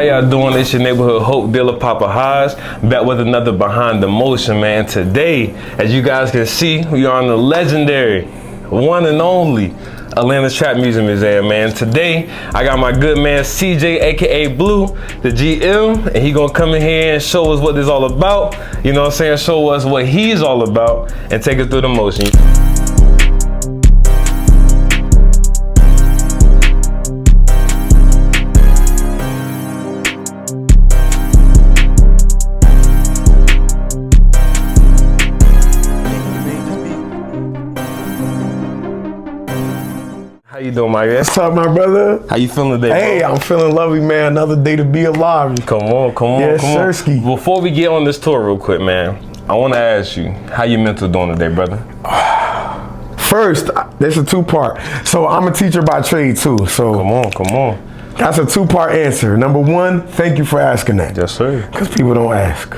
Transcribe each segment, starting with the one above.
y'all doing? It's your neighborhood Hope dealer, Papa Haas, back with another Behind the Motion, man. Today, as you guys can see, we are in the legendary, one and only Atlanta's Trap Music Museum, man. Today, I got my good man CJ, AKA Blue, the GM, and he gonna come in here and show us what this all about. You know what I'm saying? Show us what he's all about and take us through the motion. How you doing, my guy? What's up, my brother? How you feeling today, Hey, bro? I'm feeling lovely, man. Another day to be alive. Come on, Yes, come on. sirski. Before we get on this tour real quick, man, I want to ask you, how you mental doing today, brother? First, there's a two-part. So I'm a teacher by trade, too. So Come on. that's a two-part answer. Number one, thank you for asking that. Yes, sir. Because people don't ask.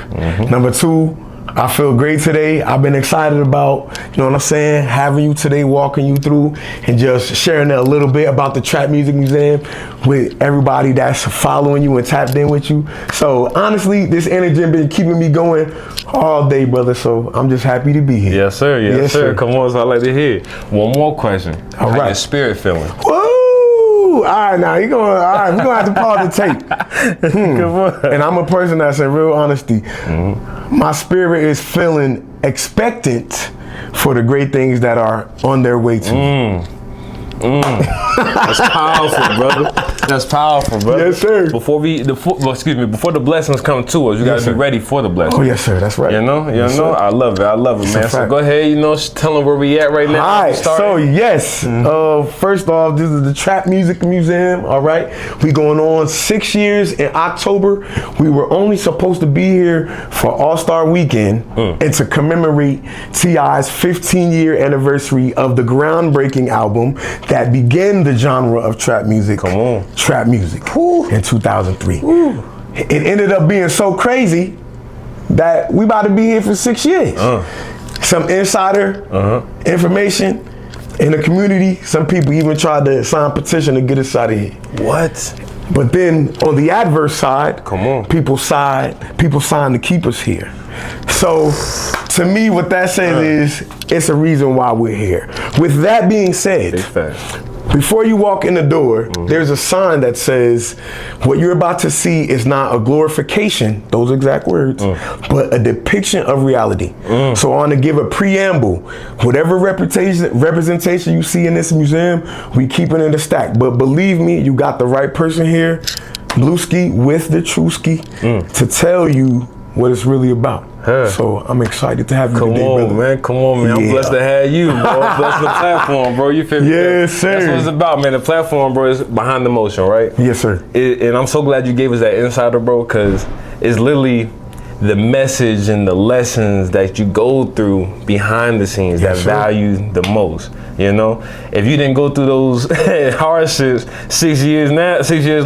Number two, I feel great today. I've been excited about, you know what I'm saying, having you today, walking you through and just sharing a little bit about the Trap Music Museum with everybody that's following you and tapped in with you. So honestly, this energy has been keeping me going all day, brother. So I'm just happy to be here. Yes, sir. Yes, sir. Come on, so I like to hear. One more question. All How right. your spirit feeling? Woo! All right, now we're gonna have to pause the tape. Come on. And I'm a person that's in real honesty. My spirit is feeling expectant for the great things that are on their way to me. That's powerful, brother. That's powerful, brother. Yes, sir. Before before the blessings come to us, you gotta be ready for the blessings. Oh, yes, sir. That's right. You know, Yes, sir. I love it, man. So go ahead, tell them where we at right now. All right, so yes, first off, this is the Trap Music Museum, all right? We going on 6 years in October. We were only supposed to be here for All-Star Weekend and to commemorate T.I.'s 15-year anniversary of the groundbreaking album that began the genre of trap music. Come on. Trap music in 2003. It ended up being so crazy that we about to be here for 6 years. Some insider information in the community. Some people even tried to sign a petition to get us out of here. What? But then on the adverse side, Come on. people signed to keep us here. So to me, what that says is it's a reason why we're here. With that being said, Big fact. before you walk in the door, there's a sign that says, what you're about to see is not a glorification, those exact words, but a depiction of reality. So I want to give a preamble. Whatever representation you see in this museum, we keep it in the stack. But believe me, you got the right person here, Blueski with the Trueski, to tell you what it's really about. So I'm excited to have you today, brother. Come on, man. I'm blessed to have you, bro. I'm blessed the platform, bro. You feel me? Yes, sir. That's what it's about, man. The platform, bro, is behind the motion, right? Yes, sir. And I'm so glad you gave us that insider, bro, because it's literally the message and the lessons that you go through behind the scenes that value the most. You know, if you didn't go through those hardships 6 years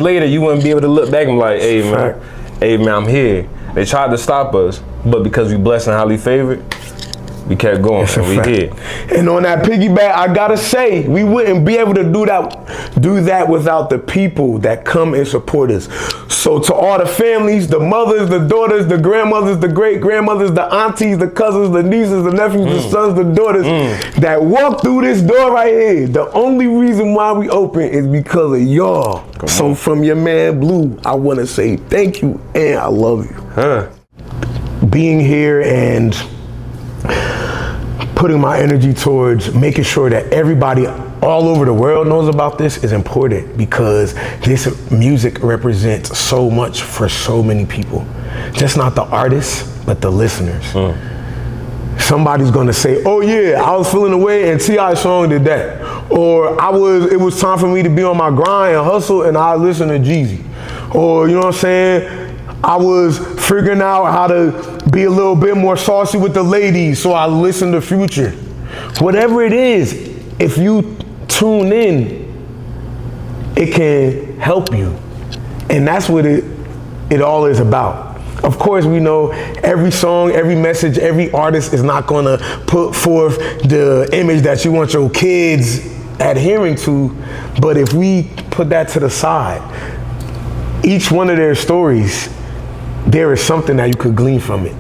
later, you wouldn't be able to look back and be like, hey, man, I'm here. They tried to stop us, but because we blessed and highly favored, we kept going, and we here. And on that piggyback, I gotta say, we wouldn't be able to do that without the people that come and support us. So to all the families, the mothers, the daughters, the grandmothers, the great-grandmothers, the aunties, the cousins, the nieces, the nephews, the sons, the daughters that walk through this door right here, the only reason why we open is because of y'all. So from your man, Blue, I wanna say thank you and I love you. Being here and putting my energy towards making sure that everybody all over the world knows about this is important, because this music represents so much for so many people. Just not the artists, but the listeners. Somebody's gonna say, oh yeah, I was feeling away and T.I. song did that. Or it was time for me to be on my grind and hustle and I listened to Jeezy. Or, you know what I'm saying? I was figuring out how to be a little bit more saucy with the ladies, so I listened to Future. Whatever it is, if you tune in, it can help you. And that's what it all is about. Of course, we know every song, every message, every artist is not gonna put forth the image that you want your kids adhering to, but if we put that to the side, each one of their stories, there is something that you could glean from it.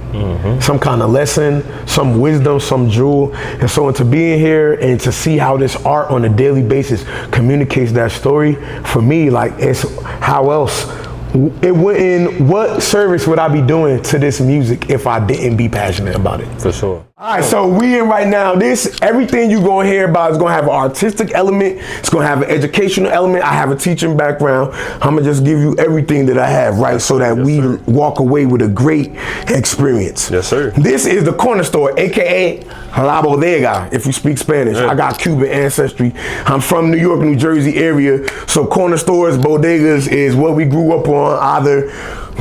Some kind of lesson, some wisdom, some jewel. And so to be in here and to see how this art on a daily basis communicates that story, for me, like, it's how else, what service would I be doing to this music if I didn't be passionate about it? For sure. All right, so we in right now. Everything you're gonna hear about is gonna have an artistic element. It's gonna have an educational element. I have a teaching background. I'm gonna just give you everything that I have, right? So that we walk away with a great experience. Yes, sir. This is the corner store, AKA La Bodega, if you speak Spanish. Yeah. I got Cuban ancestry. I'm from New York, New Jersey area. So corner stores, bodegas is what we grew up on, either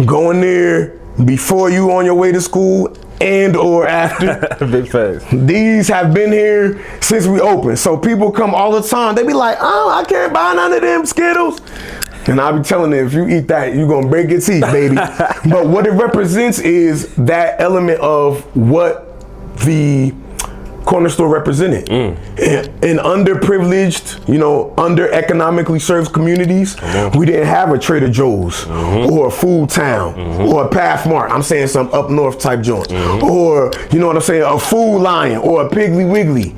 going there before you on your way to school and or after. Big facts. These have been here since we opened. So people come all the time. They be like, oh, I can't buy none of them Skittles. And I be telling them, if you eat that, you're gonna break your teeth, baby. But what it represents is that element of what the corner store represented. In underprivileged, under economically served communities, we didn't have a Trader Joe's or a Food Town or a Pathmark. I'm saying some up north type joint. Or, you know what I'm saying, a Food Lion or a Piggly Wiggly.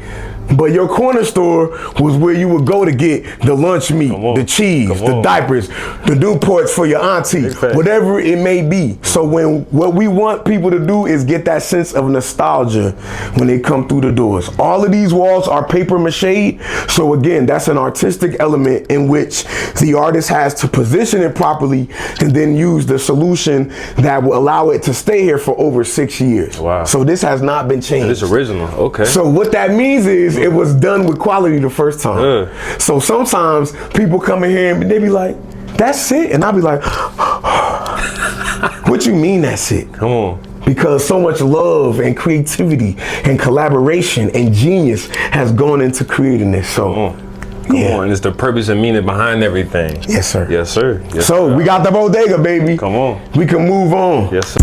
But your corner store was where you would go to get the lunch meat, the cheese, the diapers, the Newports for your auntie, whatever it may be. So what we want people to do is get that sense of nostalgia when they come through the doors. All of these walls are paper mache. So again, that's an artistic element in which the artist has to position it properly and then use the solution that will allow it to stay here for over 6 years. Wow. So this has not been changed. It's original, okay. So what that means is it was done with quality the first time. So sometimes people come in here and they be like, that's it. And I'll be like, what you mean that's it? Come on. Because so much love and creativity and collaboration and genius has gone into creating this. So Come on, it's the purpose and meaning behind everything. Yes, sir. Yes, sir. Yes, so sir. we got the bodega, baby. Come on. We can move on. Yes, sir.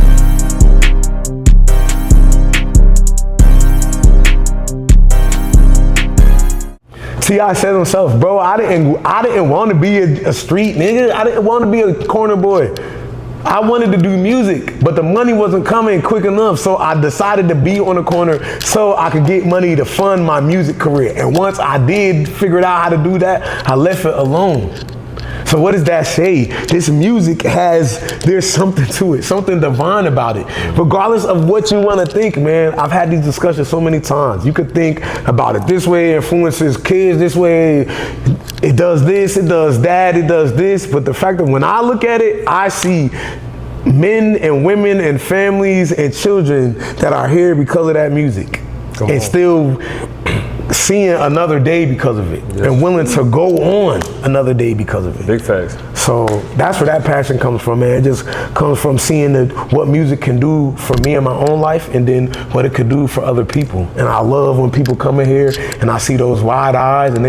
T.I. said himself, bro, I didn't want to be a street nigga. I didn't want to be a corner boy. I wanted to do music, but the money wasn't coming quick enough. So I decided to be on the corner so I could get money to fund my music career. And once I did figure out how to do that, I left it alone. So what does that say? This music there's something to it, something divine about it. Regardless of what you want to think, man, I've had these discussions so many times. You could think about it this way, influences kids this way, it does this, it does that, it does this. But the fact that when I look at it, I see men and women and families and children that are here because of that music. And still seeing another day because of it, and willing to go on another day because of it. Big facts. So that's where that passion comes from, man. It just comes from seeing what music can do for me in my own life, and then what it could do for other people. And I love when people come in here and I see those wide eyes, and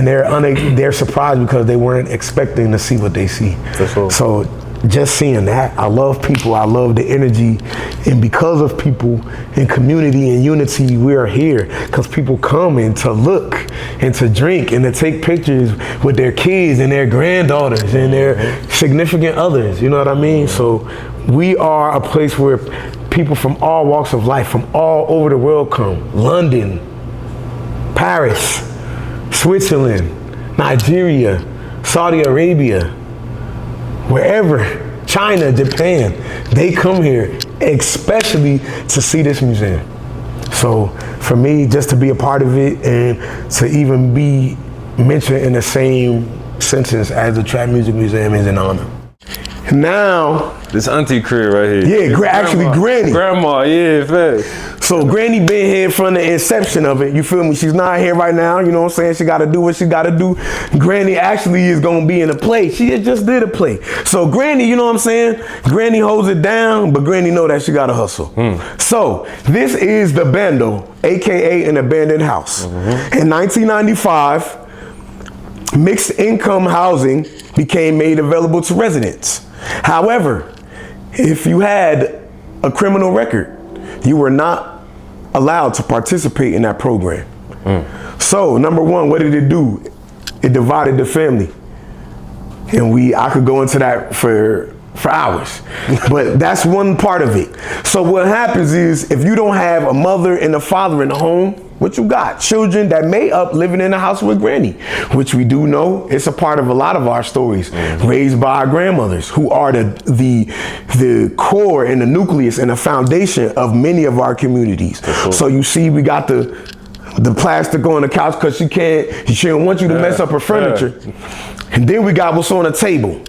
they're surprised because they weren't expecting to see what they see. For sure. So just seeing that, I love people, I love the energy, and because of people and community and unity, we are here because people come in to look and to drink and to take pictures with their kids and their granddaughters and their significant others, you know what I mean? So we are a place where people from all walks of life, from all over the world come. London, Paris, Switzerland, Nigeria, Saudi Arabia, wherever, China, Japan, they come here especially to see this museum. So for me, just to be a part of it and to even be mentioned in the same sentence as the Trap Music Museum is an honor. Now, this auntie crib right here. Yeah, actually Granny. Grandma, yeah, facts. So Granny been here from the inception of it, you feel me? She's not here right now, you know what I'm saying? She gotta do what she gotta do. Granny actually is gonna be in a play. She just did a play. So Granny, you know what I'm saying? Granny holds it down, but Granny know that she gotta hustle. So this is the Bando, AKA an abandoned house. In 1995, mixed income housing became made available to residents. However, if you had a criminal record, you were not allowed to participate in that program. So number one, what did it do? It divided the family. And I could go into that for hours, but that's one part of it. So what happens is, if you don't have a mother and a father in the home, what you got? Children that may up living in the house with granny, which we do know it's a part of a lot of our stories, raised by our grandmothers, who are the core and the nucleus and the foundation of many of our communities. So you see, we got the plastic on the couch because she don't want you to mess up her furniture. And then we got what's on the table,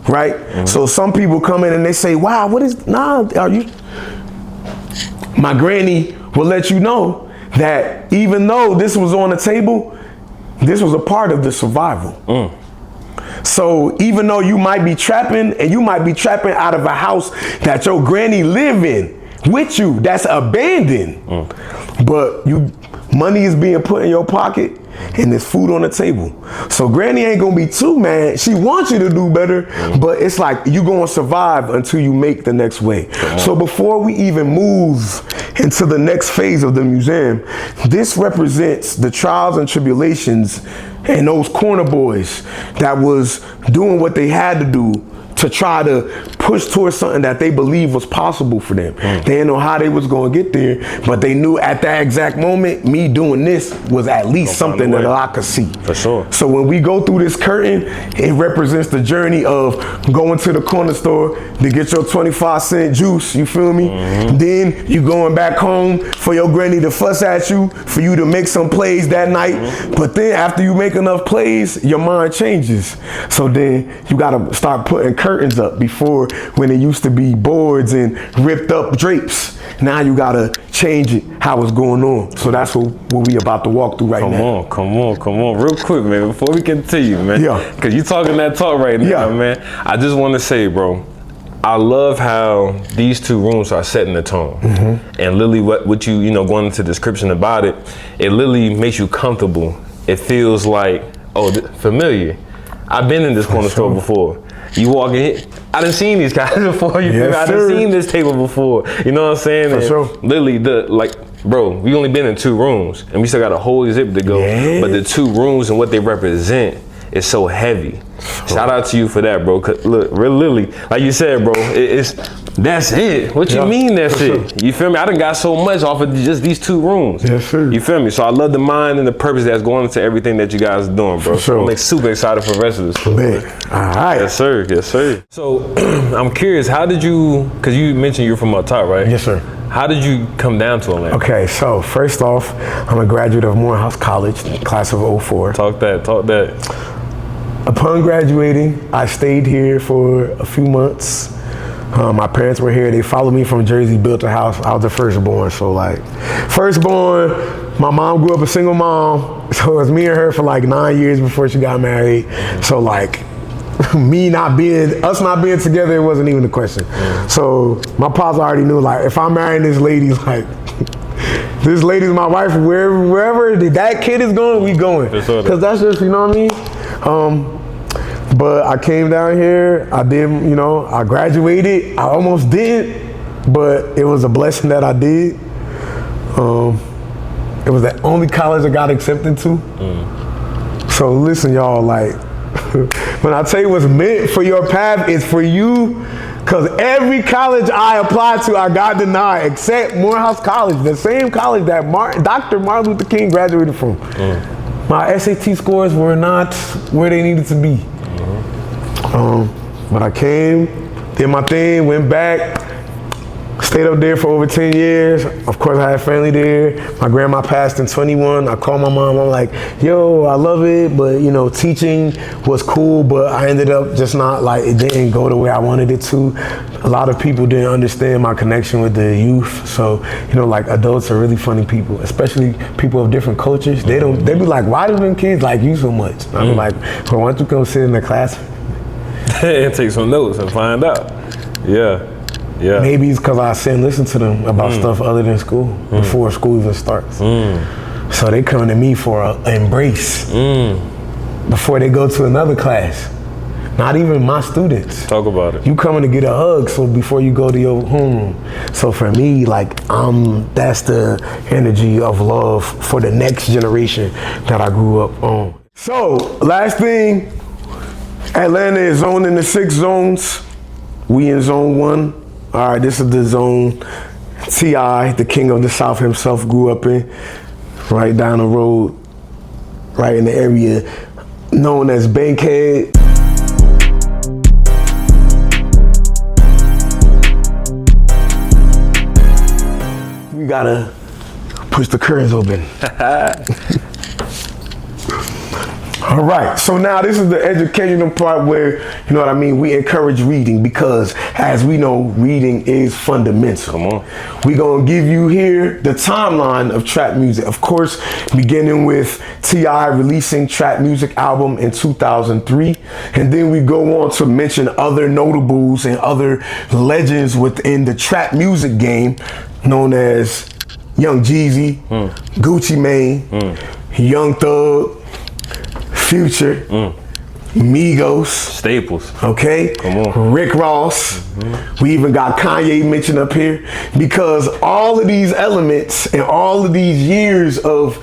right? So some people come in and they say, wow, are you? My granny will let you know that even though this was on the table, this was a part of the survival. So even though you might be trapping, and you might be trapping out of a house that your granny live in with you, that's abandoned, but money is being put in your pocket and there's food on the table. So granny ain't gonna be too mad. She wants you to do better, but it's like you gonna survive until you make the next way. So before we even move into the next phase of the museum, this represents the trials and tribulations and those corner boys that was doing what they had to do to try to push towards something that they believed was possible for them. They didn't know how they was gonna get there, but they knew at that exact moment, me doing this was at least something that I could see. For sure. So when we go through this curtain, it represents the journey of going to the corner store to get your 25-cent juice, you feel me? Then you going back home for your granny to fuss at you, for you to make some plays that night. But then after you make enough plays, your mind changes. So then you gotta start putting curtains up. Before, when it used to be boards and ripped up drapes, now you gotta change it how it's going on. So that's what we about to walk through now. Come on, real quick, man, before we continue, man. Yeah. Cause you talking that talk right now, man. I just want to say, bro, I love how these two rooms are setting the tone. And literally what you going into description about it, it literally makes you comfortable. It feels like, familiar. I've been in this corner store before. You walk in, I done seen these guys before. I done seen this table before. You know what I'm saying? For sure. Literally, bro, we only been in 2 rooms, and we still got a whole exhibit to go. Yeah. But the 2 rooms and what they represent is so heavy. Shout out to you for that, bro. 'Cause look, literally, like you said, bro, that's it. What you mean that's it? You feel me? I done got so much off of just these 2 rooms. Yes, sir. You feel me? So I love the mind and the purpose that's going into everything that you guys are doing, bro. For sure. I'm super excited for the rest of this. Man. All right. Yes, sir. Yes, sir. So I'm curious, how did you, because you mentioned you're from up top, right? Yes, sir. How did you come down to Atlanta? Okay, so first off, I'm a graduate of Morehouse College, class of 04. Talk that. Upon graduating, I stayed here for a few months. My parents were here. They followed me from Jersey, built a house. I was the firstborn. So firstborn, my mom grew up a single mom. So it was me and her for 9 years before she got married. So us not being together, it wasn't even a question. So my pops already knew, if I'm marrying this lady, this lady's my wife, wherever that kid is going, we going. Because that's just, you know what I mean? But I came down here, I did, I graduated. I almost did, but it was a blessing that I did. It was the only college I got accepted to. So listen, y'all, when I tell you what's meant for your path, it's for you. Because every college I applied to, I got denied, except Morehouse College, the same college that Dr. Martin Luther King graduated from. My SAT scores were not where they needed to be. But I came, did my thing, went back, stayed up there for over 10 years. Of course, I had family there. My grandma passed in 21. I called my mom. I'm like, yo, I love it, but teaching was cool, but I ended up just not it didn't go the way I wanted it to. A lot of people didn't understand my connection with the youth. So, adults are really funny people, especially people of different cultures. They be like, why do them kids like you so much? And I'm like, well, why don't you come sit in the class and take some notes and find out. Yeah. Maybe it's because I sit and listen to them about stuff other than school before school even starts. So they come to me for an embrace before they go to another class. Not even my students. Talk about it. You coming to get a hug, so before you go to your homeroom. So for me, that's the energy of love for the next generation that I grew up on. So last thing, Atlanta is zoned into 6 zones. We in zone 1. All right, this is the zone T.I., the king of the South himself, grew up in. Right down the road, right in the area known as Bankhead. We gotta push the curtains open. All right, so now this is the educational part where, you know what I mean, we encourage reading because, as we know, reading is fundamental. Come on. We're gonna give you here the timeline of trap music. Of course, beginning with T.I. releasing Trap Music album in 2003. And then we go on to mention other notables and other legends within the trap music game, known as Young Jeezy, Gucci Mane, Young Thug, Future, Migos, Staples. Okay, Come on. Rick Ross. We even got Kanye mentioned up here because all of these elements and all of these years of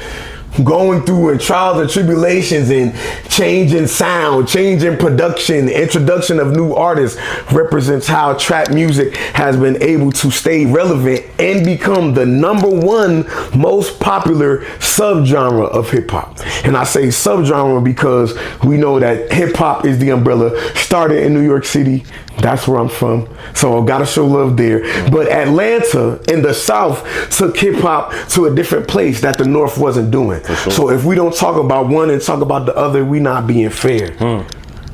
going through and trials and tribulations and changing sound, changing production, introduction of new artists represents how trap music has been able to stay relevant and become the #1 most popular subgenre of hip hop. And I say subgenre because we know that hip hop is the umbrella, started in New York City. That's where I'm from. So I gotta show love there. But Atlanta in the South took hip hop to a different place that the North wasn't doing. Sure. So if we don't talk about one and talk about the other, we not being fair.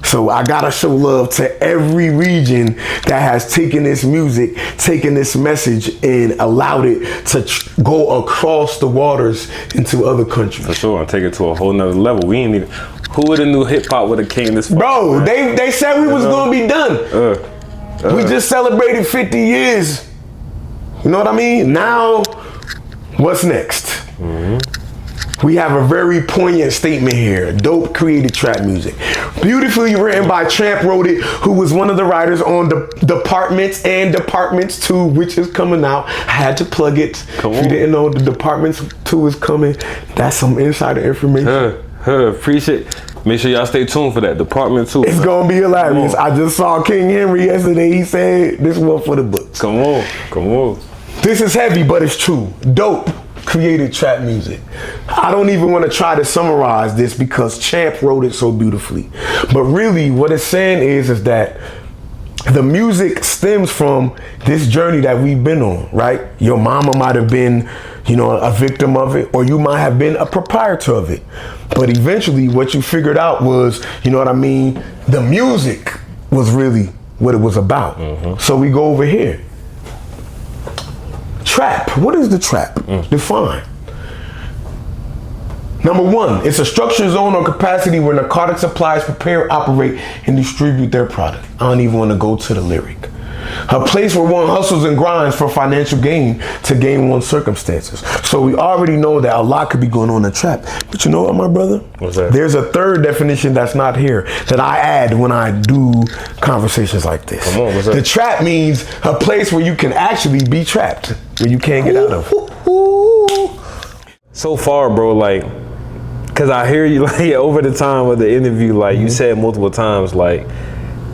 So I gotta show love to every region that has taken this music, taken this message, and allowed it to go across the waters into other countries. For sure, and take it to a whole nother level. We ain't even. Who would have knew hip hop would have came this far? Bro, they said we was gonna be done. We just celebrated 50 years. You know what I mean? Now, what's next? We have a very poignant statement here. Dope created trap music. Beautifully written by Champ wrote it, who was one of the writers on the Departments and Departments 2, which is coming out. I had to plug it. If you didn't know, the Departments 2 is coming. That's some insider information. Appreciate. Make sure y'all stay tuned for that. Department 2. It's gonna be hilarious. I just saw King Henry yesterday. He said this one for the books. Come on. This is heavy, but it's true. Dope created trap music. I don't even want to try to summarize this because Champ wrote it so beautifully. But really what it's saying is that the music stems from this journey that we've been on, right? Your mama might have been, you know, a victim of it, or you might have been a proprietor of it. But eventually what you figured out was, you know what I mean? The music was really what it was about. So we go over here. Trap. What is the trap? Define. Number 1, it's a structured zone or capacity where narcotic suppliers prepare, operate, and distribute their product. I don't even want to go to the lyric. A place where one hustles and grinds for financial gain to gain one's circumstances. So we already know that a lot could be going on in trap. But you know what, my brother? What's that? There's a third definition that's not here that I add when I do conversations like this. Come on, what's that? The trap means a place where you can actually be trapped, where you can't get out of. So far, bro, like, cause I hear you like over the time of the interview, like you said multiple times, like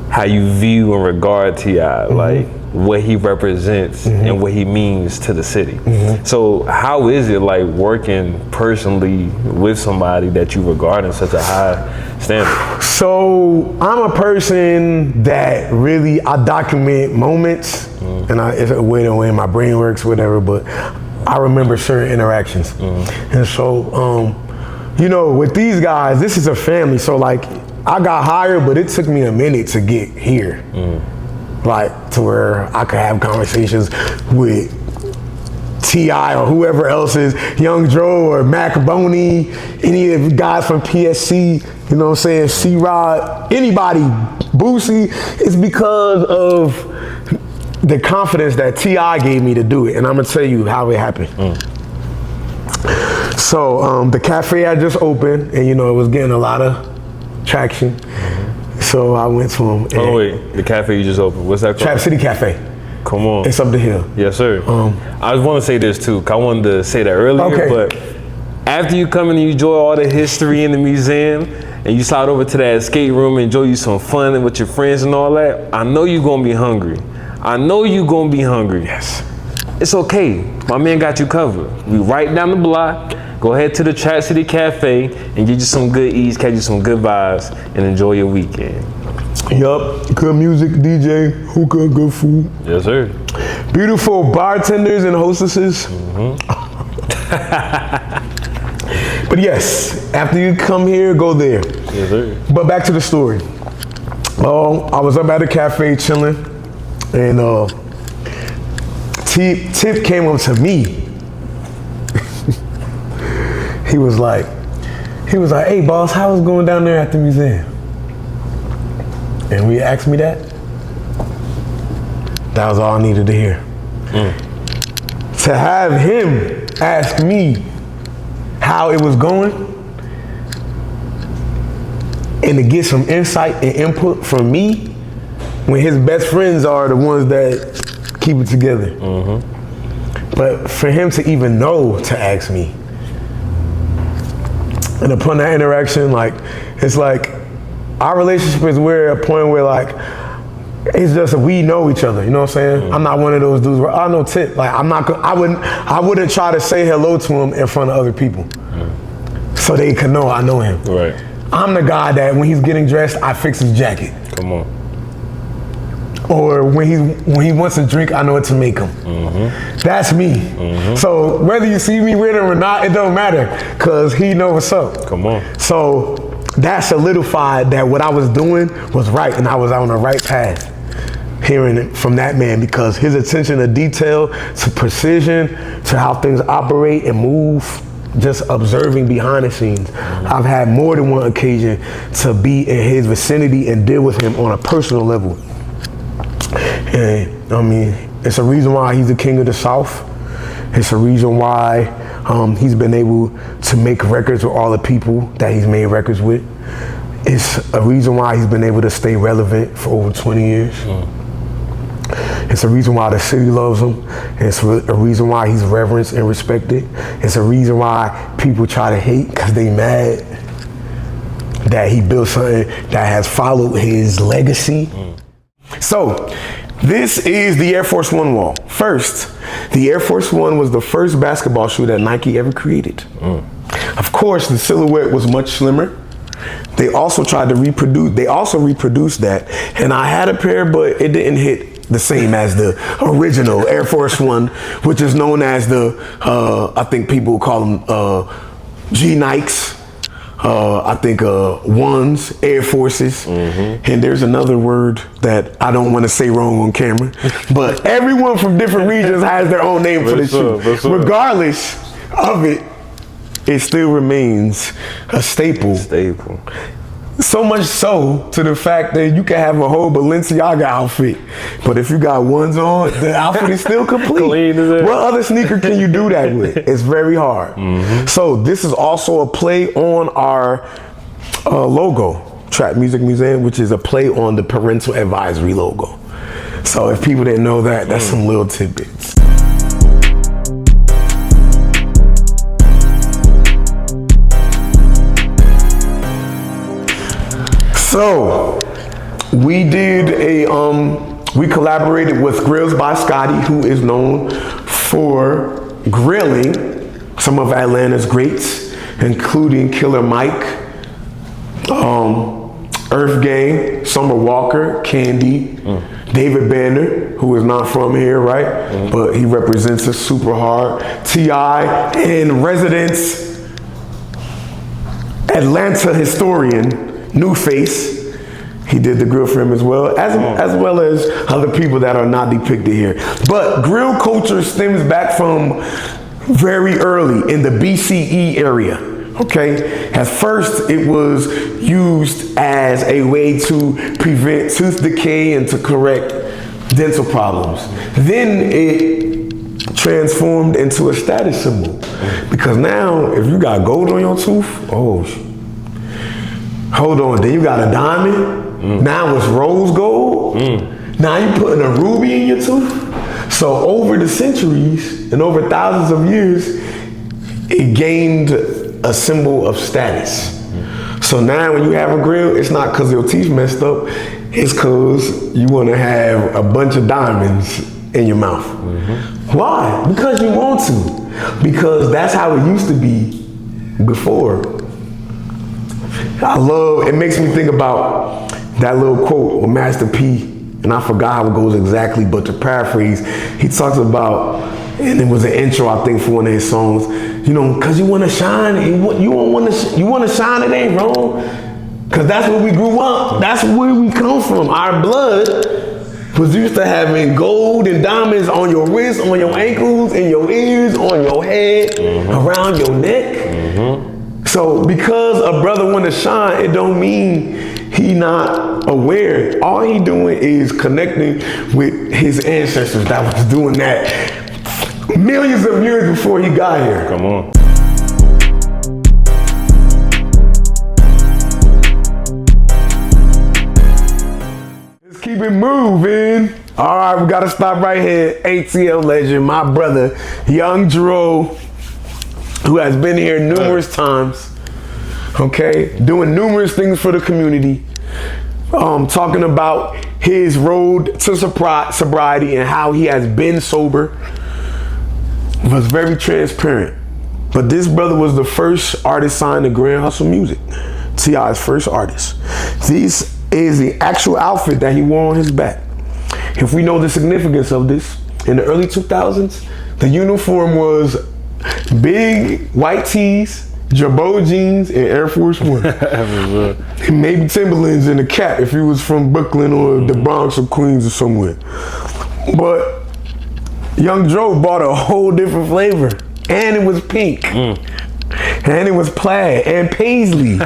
how you view and regard T.I., like what he represents and what he means to the city. So how is it like working personally with somebody that you regard in such a high standard? So I'm a person that really, I document moments and it's a way the way my brain works, whatever, but I remember certain interactions. And so, you know, with these guys, this is a family. So like, I got hired, but it took me a minute to get here. Like to where I could have conversations with T.I. or whoever else is, Young Dro or Mac Boney, any of the guys from PSC, you know what I'm saying, C-Rod, anybody, Boosie, it's because of the confidence that T.I. gave me to do it. And I'm gonna tell you how it happened. So the cafe I just opened, and you know, it was getting a lot of traction. So I went to him. Oh wait, the cafe you just opened, what's that called? Trap City Cafe. Come on. It's up the hill. Yes, sir. I just want to say this too, 'cause I wanted to say that earlier, but after you come and you enjoy all the history in the museum, and you slide over to that escape room and enjoy you some fun with your friends and all that, I know you're gonna be hungry. I know you're gonna be hungry. Yes. It's okay. My man got you covered. We right down the block. Go ahead to the Track City Cafe and get you some good eats, catch you some good vibes, and enjoy your weekend. Yup. Good music, DJ, hookah, good food. Yes, sir. Beautiful bartenders and hostesses. But yes, after you come here, go there. Yes, sir. But back to the story. I was up at a cafe chilling, and Tip came up to me. He was like, hey boss, how was going down there at the museum? And we asked me that. That was all I needed to hear. To have him ask me how it was going and to get some insight and input from me when his best friends are the ones that keep it together. But for him to even know to ask me, and upon that interaction, like, it's like our relationship is where a point where like it's just we know each other. You know what I'm saying? I'm not one of those dudes where I know Tip. Like I wouldn't try to say hello to him in front of other people, so they can know I know him. Right. I'm the guy that when he's getting dressed, I fix his jacket. Come on. Or when he wants a drink, I know what to make him. That's me. So whether you see me with him or not, it don't matter, cause he know what's up. Come on. So that solidified that what I was doing was right, and I was on the right path. Hearing it from that man, because his attention to detail, to precision, to how things operate and move, just observing behind the scenes. I've had more than one occasion to be in his vicinity and deal with him on a personal level. And I mean, it's a reason why he's the king of the South. It's a reason why he's been able to make records with all the people that he's made records with. It's a reason why he's been able to stay relevant for over 20 years. It's a reason why the city loves him. It's a reason why he's reverenced and respected. It's a reason why people try to hate, because they mad that he built something that has followed his legacy. So, this is the Air Force One wall. First, the Air Force One was the first basketball shoe that Nike ever created. Of course, the silhouette was much slimmer. They also reproduced that. And I had a pair, but it didn't hit the same as the original Air Force One, which is known as the, I think people call them G Nikes. I think ones, Air Forces, and there's another word that I don't want to say wrong on camera, but everyone from different regions has their own name for the shoe. Regardless of it, it still remains a staple. So much so to the fact that you can have a whole Balenciaga outfit, but if you got ones on, the outfit is still complete. What other sneaker can you do that with? It's very hard. So this is also a play on our logo, Trap Music Museum, which is a play on the parental advisory logo. So if people didn't know that, that's some little tidbits. So, we did we collaborated with Grills by Scotty, who is known for grilling some of Atlanta's greats, including Killer Mike, Earth Gang, Summer Walker, Candy, David Banner, who is not from here, right? But he represents us super hard. T.I. and residence Atlanta historian, New Face, he did the grill for him as well as other people that are not depicted here. But grill culture stems back from very early in the BCE area. Okay, at first it was used as a way to prevent tooth decay and to correct dental problems. Then it transformed into a status symbol, because now if you got gold on your tooth, hold on, then you got a diamond. Now it's rose gold. Now you putting a ruby in your tooth. So over the centuries and over thousands of years, it gained a symbol of status. So So now when you have a grill, it's not because your teeth messed up, it's because you want to have a bunch of diamonds in your mouth. Why? Because you want to. Because that's how it used to be before. It makes me think about that little quote with Master P, and I forgot how it goes exactly, but to paraphrase, he talks about, and it was an intro I think for one of his songs, you know, cause you wanna shine, you wanna shine, it ain't wrong. Cause that's where we grew up, that's where we come from. Our blood was used to having gold and diamonds on your wrists, on your ankles, in your ears, on your head, around your neck. So because a brother wanna shine, it don't mean he not aware. All he doing is connecting with his ancestors that was doing that millions of years before he got here. Come on. Let's keep it moving. All right, we gotta stop right here. ATL legend, my brother, Young Dro, who has been here numerous times, okay? Doing numerous things for the community. Talking about his road to sobriety and how he has been sober. Was very transparent. But this brother was the first artist signed to Grand Hustle Music. T.I.'s first artist. This is the actual outfit that he wore on his back. If we know the significance of this, in the early 2000s, the uniform was big white tees, Jabot jeans, and Air Force One. Maybe Timberlands and a cap if he was from Brooklyn or the Bronx or Queens or somewhere. But Young Dro bought a whole different flavor. And it was pink. And it was plaid and paisley.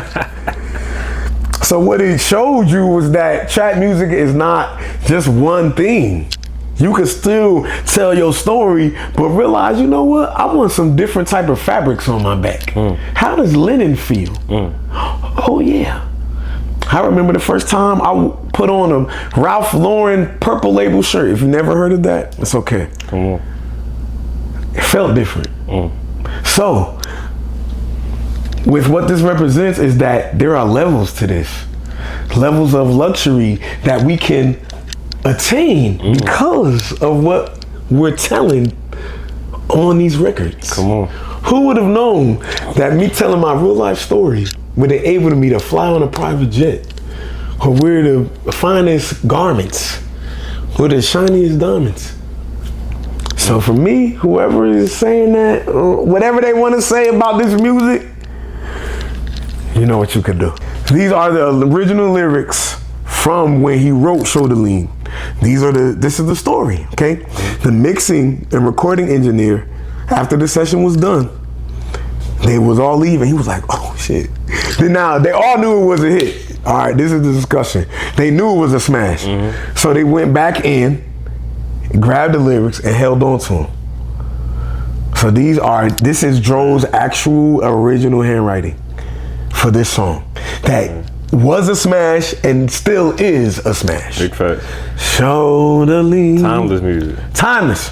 So what it showed you was that trap music is not just one thing. You can still tell your story, but realize, you know what? I want some different type of fabrics on my back. How does linen feel? Oh yeah. I remember the first time I put on a Ralph Lauren purple label shirt. If you never heard of that, it's okay. Come on. It felt different. So, with what this represents is that there are levels to this. Levels of luxury that we can attain because of what we're telling on these records. Come on. Who would have known that me telling my real life story would enable me to fly on a private jet or wear the finest garments or the shiniest diamonds? So for me, whoever is saying that, whatever they want to say about this music, you know what you can do. These are the original lyrics from when he wrote Shoulder Lean. This is the story, okay? The mixing and recording engineer, after the session was done, they was all leaving. He was like, oh shit. Then now, they all knew it was a hit. All right, this is the discussion. They knew it was a smash. So they went back in, grabbed the lyrics and held on to them. So this is Dro's actual original handwriting for this song. That was a smash and still is a smash. Big fact. Shoulder lean. Timeless music. Timeless.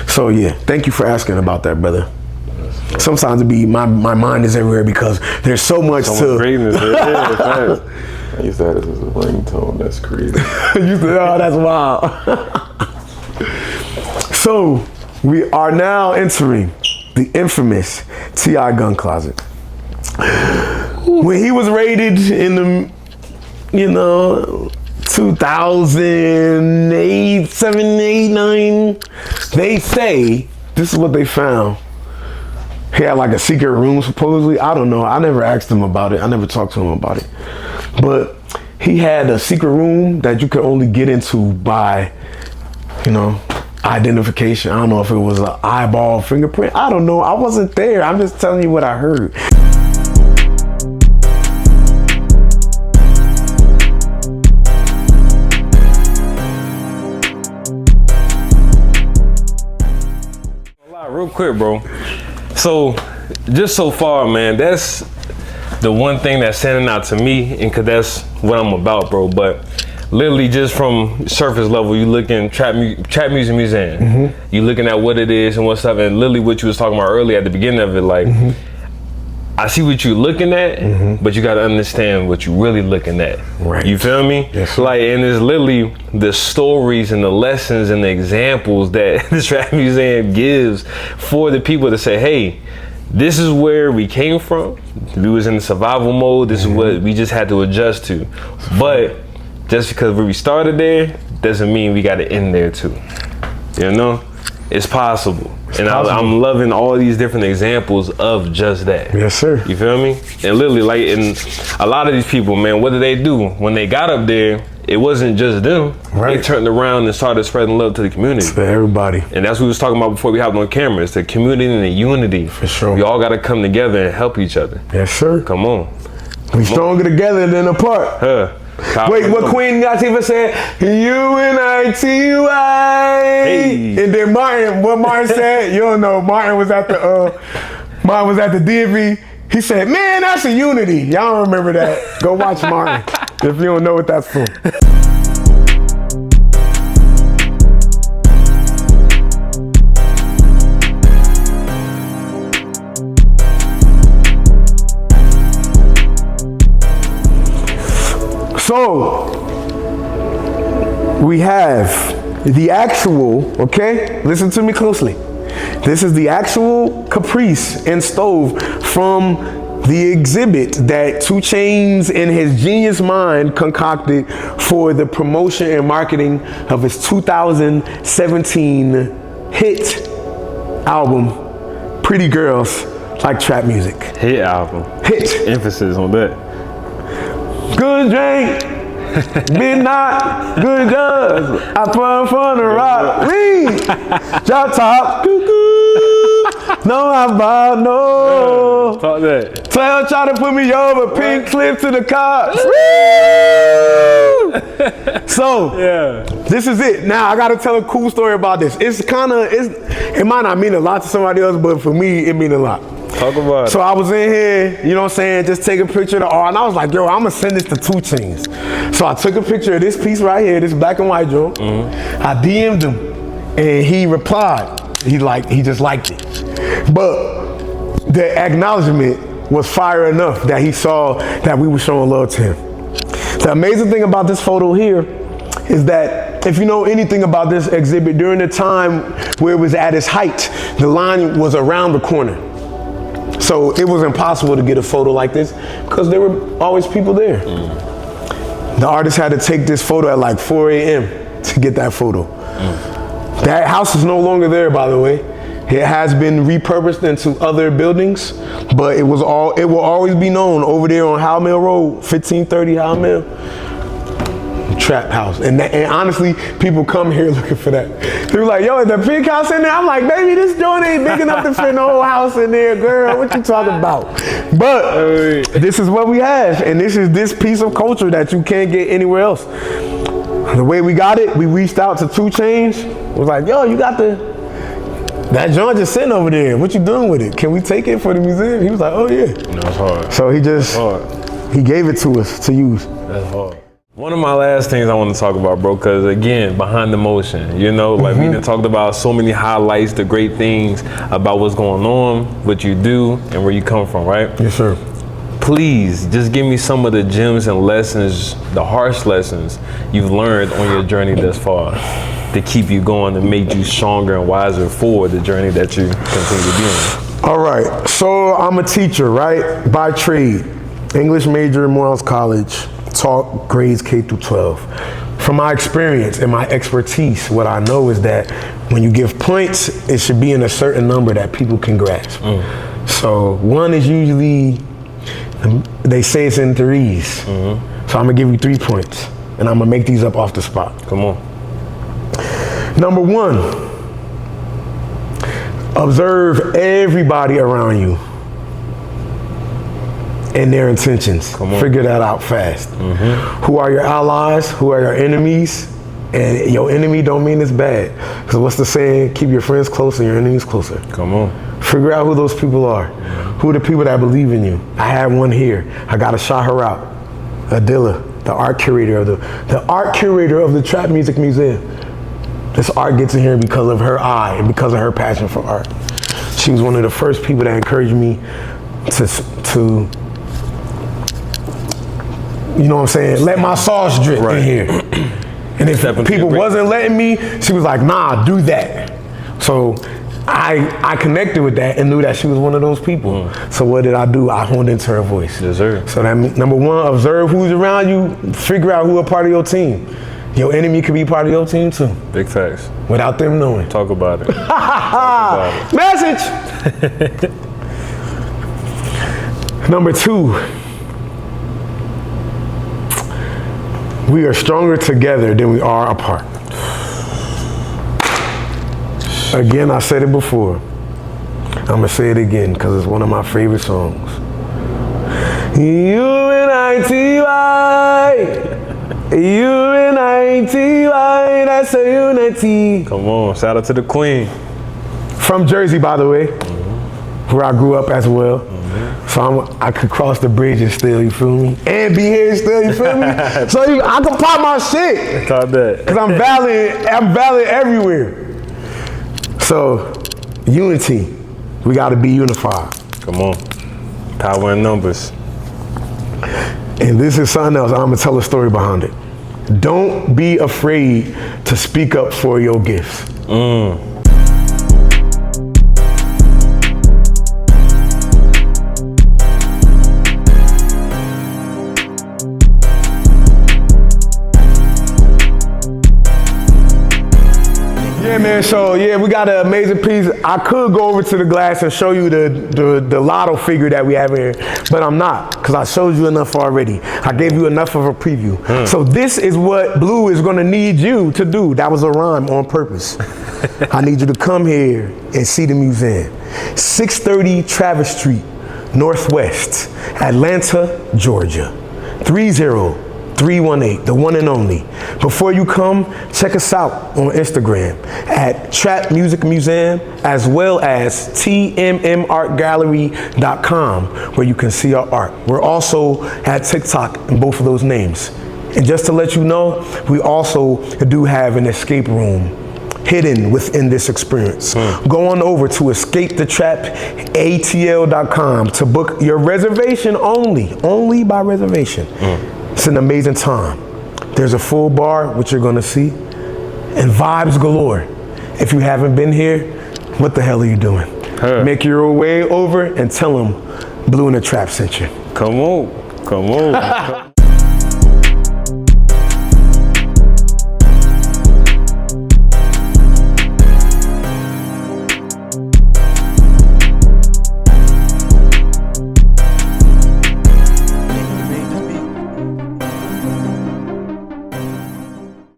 So yeah, thank you for asking about that, brother. Sometimes my mind is everywhere because there's so much to greatness. Yeah, I used to have this as a ringtone. That's crazy. Oh, that's wild. So we are now entering the infamous T.I. gun closet. When he was raided in the, 2008, 7, 8, 9, they say, this is what they found. He had like a secret room supposedly. I don't know. I never asked him about it. I never talked to him about it. But he had a secret room that you could only get into by, identification. I don't know if it was an eyeball fingerprint. I don't know. I wasn't there. I'm just telling you what I heard. Real quick, bro. So, just so far, man, that's the one thing that's standing out to me, and cause that's what I'm about, bro. But literally, just from surface level, you looking trap music museum. You looking at what it is and what's up, and literally what you was talking about earlier at the beginning of it, like. Mm-hmm. What you was talking about earlier at the beginning of it, like, I see what you're looking at, but you got to understand what you're really looking at. Right. You feel me? Yes. Like, and it's literally the stories and the lessons and the examples that the Trap Museum gives for the people to say, hey, this is where we came from. We was in survival mode. This is what we just had to adjust to. But just because we started there doesn't mean we got to end there too. You know? It's possible. I'm loving all these different examples of just that. Yes, sir. You feel me? And literally, like, and a lot of these people, man, what did they do? When they got up there, it wasn't just them. Right. They turned around and started spreading love to the community. For everybody. And that's what we was talking about before we hopped on camera. It's the community and the unity. For sure. We all got to come together and help each other. Yes, sir. Come on. We stronger together than apart. Huh. Wait, what Queen Latifah said? U-N-I-T-Y. Hey. And then Martin, what Martin said? You don't know. Martin was at the DMV. He said, man, that's a unity. Y'all don't remember that. Go watch Martin if you don't know what that's for. So, we have the actual, okay? Listen to me closely. This is the actual Caprice and stove from the exhibit that 2 Chainz in his genius mind concocted for the promotion and marketing of his 2017 hit album, Pretty Girls Like Trap Music. Hit album. Hit. Emphasis on that. Good drink, midnight, good guns. I fun the rock, lean, drop top, cuckoo. No, I'm about no. Talk that. Tell try to put me over, pink clip to the cops. So, Yeah. this is it. Now, I gotta tell a cool story about this. It might not mean a lot to somebody else, but for me, it means a lot. Talk about So I was in here, you know what I'm saying, just take a picture of the art, and I was like, yo, I'm gonna send this to 2 Chainz. So I took a picture of this piece right here, this black and white joint. I DM'd him, and he replied. He just liked it. But the acknowledgement was fire enough that he saw that we were showing love to him. The amazing thing about this photo here is that if you know anything about this exhibit, during the time where it was at its height, the line was around the corner. So it was impossible to get a photo like this because there were always people there. The artist had to take this photo at like 4 a.m. to get that photo. That house is no longer there, by the way. It has been repurposed into other buildings, but it will always be known over there on Howell Mill Road, 1530 Howell Mill. Trap house. And honestly, people come here looking for that. They're like, yo, is the pink house in there? I'm like, baby, this joint ain't big enough to fit the whole house in there, girl. What you talking about? But this is what we have. And this is this piece of culture that you can't get anywhere else. The way we got it, we reached out to 2 Chainz. Was like, yo, you got that joint just sitting over there. What you doing with it? Can we take it for the museum? He was like, oh yeah. No, it's hard. So he gave it to us to use. That's hard. One of my last things I want to talk about, bro, because again, behind the motion, you know, like we done talked about so many highlights, the great things about what's going on, what you do, and where you come from, right? Yes, sir. Please, just give me some of the gems and lessons, the harsh lessons you've learned on your journey thus far to keep you going and make you stronger and wiser for the journey that you continue to be on. All right, so I'm a teacher, right? By trade, English major at Morehouse College. Taught grades K through 12. From my experience and my expertise, what I know is that when you give points, it should be in a certain number that people can grasp. So 1 is usually, they say it's in 3s. So I'm gonna give you 3 points, and I'm gonna make these up off the spot. Come on. Number 1, observe everybody around you and their intentions. Figure that out fast. Who are your allies? Who are your enemies? And your enemy don't mean it's bad. Because what's the saying? Keep your friends close and your enemies closer. Come on. Figure out who those people are. Who are the people that believe in you? I had one here. I gotta shout her out. Adilla, the art curator of the Trap Music Museum. This art gets in here because of her eye and because of her passion for art. She was one of the first people that encouraged me to you know what I'm saying, let my sauce drip in here. And if people wasn't letting me, she was like, nah, do that. So I connected with that and knew that she was one of those people. So what did I do? I honed into her voice. Yes, sir. So that means, number one, observe who's around you, figure out who a part of your team. Your enemy could be part of your team too. Big facts. Without them knowing. Talk about it. Message! Number two, we are stronger together than we are apart. Again, I said it before. I'm gonna say it again because it's one of my favorite songs. U-N-I-T-Y, U-N-I-T-Y, that's a unity. Come on, shout out to the queen. From Jersey, by the way, where I grew up as well. So I could cross the bridge and still, you feel me? And be here still, you feel me? So I can pop my shit. Call that. Because I'm valid everywhere. So, unity. We gotta be unified. Come on. Power in numbers. And this is something else. I'm gonna tell a story behind it. Don't be afraid to speak up for your gifts. Yeah, man, so yeah, we got an amazing piece. I could go over to the glass and show you the lotto figure that we have here, but I'm not, because I showed you enough already. I gave you enough of a preview. So this is what Blue is gonna need you to do. That was a rhyme on purpose. I need you to come here and see the museum. 630 Travis Street, Northwest, Atlanta, Georgia. 30318, the one and only. Before you come, check us out on Instagram at Trap Music Museum, as well as tmmartgallery.com, where you can see our art. We're also at TikTok in both of those names. And just to let you know, we also do have an escape room hidden within this experience. Go on over to escapethetrapatl.com to book your reservation only by reservation. It's an amazing time. There's a full bar, which you're gonna see, and vibes galore. If you haven't been here, what the hell are you doing? Make your way over and tell them Blue in the Trap sent you. Come on.